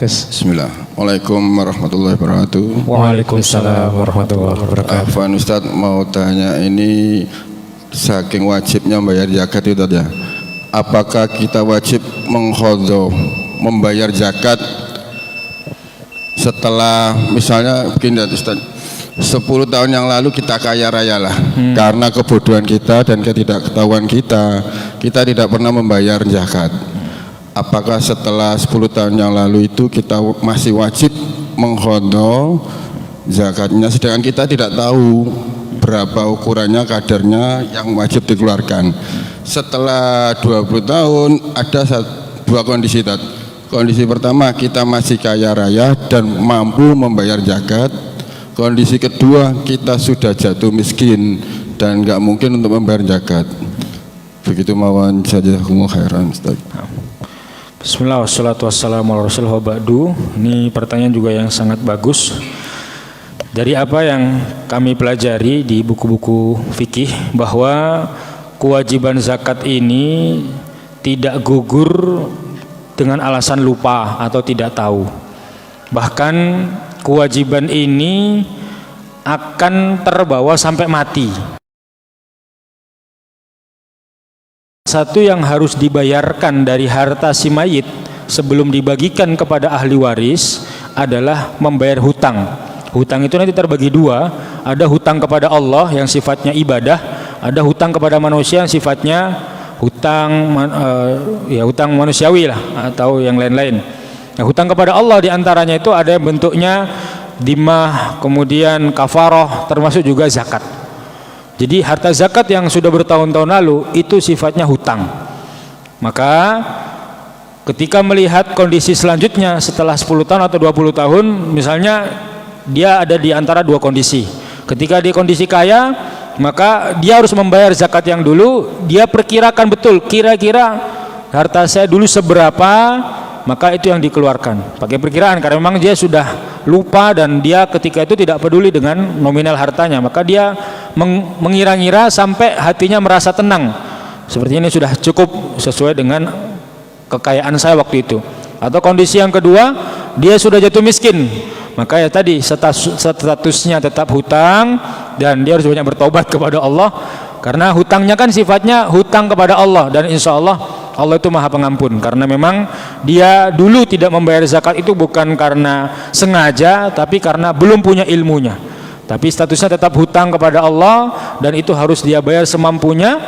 Gus. Bismillah. Waalaikumsalam warahmatullahi wabarakatuh. Waalaikumsalam warahmatullahi wabarakatuh. Afwan Ustadz, mau tanya ini saking wajibnya membayar zakat itu ya. Apakah kita wajib mengkhodho membayar zakat setelah misalnya begini Ustadz, 10 tahun yang lalu kita kaya raya lah karena kebodohan kita dan ketidaktahuan kita tidak pernah membayar zakat. Apakah setelah 10 tahun yang lalu itu kita masih wajib mengkhodho zakatnya, sedangkan kita tidak tahu berapa ukurannya, kadarnya yang wajib dikeluarkan. Setelah 20 tahun ada dua kondisi. Kondisi pertama, kita masih kaya raya dan mampu membayar zakat. Kondisi kedua, kita sudah jatuh miskin dan nggak mungkin untuk membayar zakat. Begitu mawon, jazakumullah khairan Ustaz. Bismillah, wassalatu wassalamu ala rasulillah ba'du. Ini pertanyaan juga yang sangat bagus. Dari apa yang kami pelajari di buku-buku fikih, bahwa kewajiban zakat ini tidak gugur dengan alasan lupa atau tidak tahu. Bahkan kewajiban ini akan terbawa sampai mati. Satu yang harus dibayarkan dari harta si mayit sebelum dibagikan kepada ahli waris adalah membayar hutang. Hutang itu nanti terbagi dua, ada hutang kepada Allah yang sifatnya ibadah, ada hutang kepada manusia yang sifatnya hutang hutang manusiawi lah atau yang lain-lain. Nah, hutang kepada Allah diantaranya itu ada yang bentuknya dimah, kemudian kafaroh, termasuk juga zakat. Jadi harta zakat yang sudah bertahun-tahun lalu itu sifatnya hutang. Maka ketika melihat kondisi selanjutnya setelah 10 tahun atau 20 tahun, misalnya dia ada di antara dua kondisi. Ketika dia kondisi kaya, maka dia harus membayar zakat yang dulu. Dia perkirakan betul, kira-kira harta saya dulu seberapa, maka itu yang dikeluarkan pakai perkiraan, karena memang dia sudah lupa dan dia ketika itu tidak peduli dengan nominal hartanya, maka dia mengira-ngira sampai hatinya merasa tenang, sepertinya ini sudah cukup sesuai dengan kekayaan saya waktu itu. Atau kondisi yang kedua, dia sudah jatuh miskin, maka ya tadi statusnya tetap hutang dan dia harus banyak bertobat kepada Allah, karena hutangnya kan sifatnya hutang kepada Allah, dan insya Allah Allah itu maha pengampun, karena memang dia dulu tidak membayar zakat itu bukan karena sengaja, tapi karena belum punya ilmunya. Tapi statusnya tetap hutang kepada Allah dan itu harus dia bayar semampunya.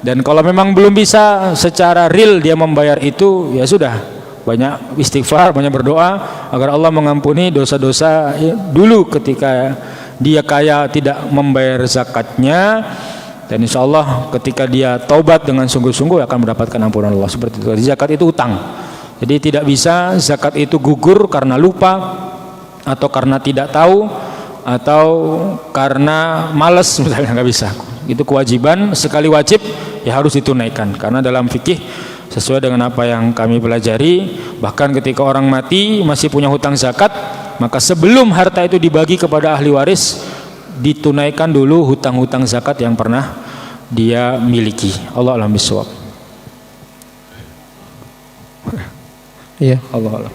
Dan kalau memang belum bisa secara real dia membayar itu, ya sudah, banyak istighfar, banyak berdoa agar Allah mengampuni dosa-dosa dulu ketika dia kaya tidak membayar zakatnya. Dan insya Allah ketika dia taubat dengan sungguh-sungguh akan mendapatkan ampunan Allah. Seperti itu. Jadi zakat itu utang. Jadi tidak bisa zakat itu gugur karena lupa atau karena tidak tahu atau karena malas, misalnya, nggak bisa. Itu kewajiban, sekali wajib ya harus ditunaikan. Karena dalam fikih sesuai dengan apa yang kami pelajari, bahkan ketika orang mati masih punya hutang zakat, maka sebelum harta itu dibagi kepada ahli waris, ditunaikan dulu hutang-hutang zakat yang pernah dia miliki. Allah a'lam bishawab. Iya. Allah a'lam.